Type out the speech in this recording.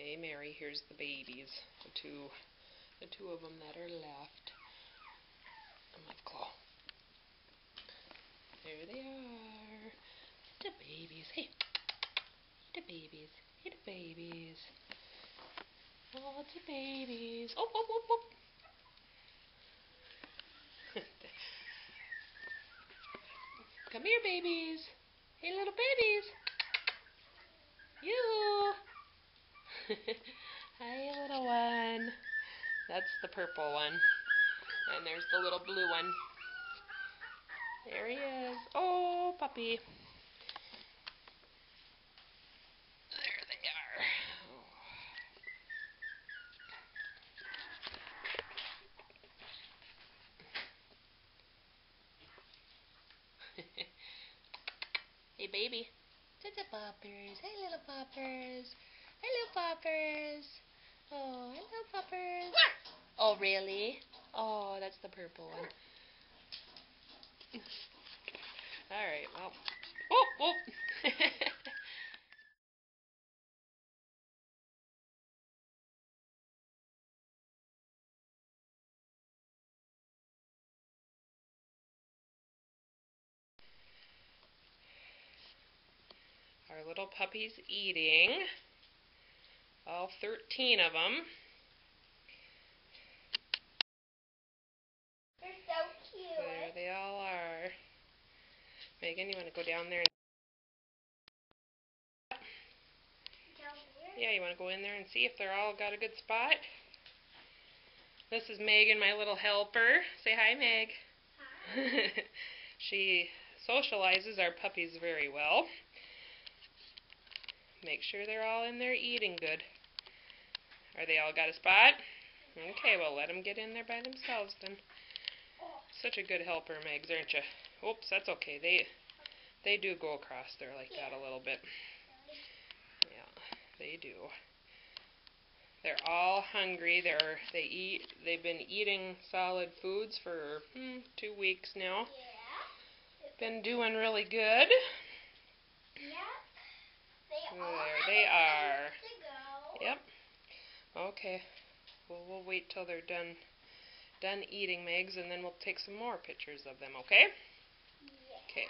Hey Mary, here's the babies. The two of them that are left. I'm up close. There they are. The babies. Hey. The babies. Hey, the babies. Oh, the babies. Oh, oh, oh, oh. Come here, babies. Hey, little babies. You. Hi, little one. That's the purple one. And there's the little blue one. There he is. Oh, puppy. There they are. Oh. Hey, baby. Little poppers. Hey, little poppers. Hello, poppers. Oh, hello, poppers. Oh, really? Oh, that's the purple one. All right, well. Oh, oh. Our little puppy's eating. All 13 of them. They're so cute. There they all are. Megan, you want to go down there? Down there? Yeah, you want to go in there and see if they're all got a good spot? This is Megan, my little helper. Say hi, Meg. Hi. She socializes our puppies very well. Make sure they're all in there eating good. Are they all got a spot? Okay, well, let them get in there by themselves then. Such a good helper, Megs, aren't you? Oops, that's okay. They do go across there like that a little bit. Yeah, they do. They're all hungry. They've been eating solid foods for 2 weeks now. Yeah. Been doing really good. Yep. There they are. To go. Yep. Okay. Well, we'll wait till they're done eating, Megs, and then we'll take some more pictures of them, okay? Yeah. Okay.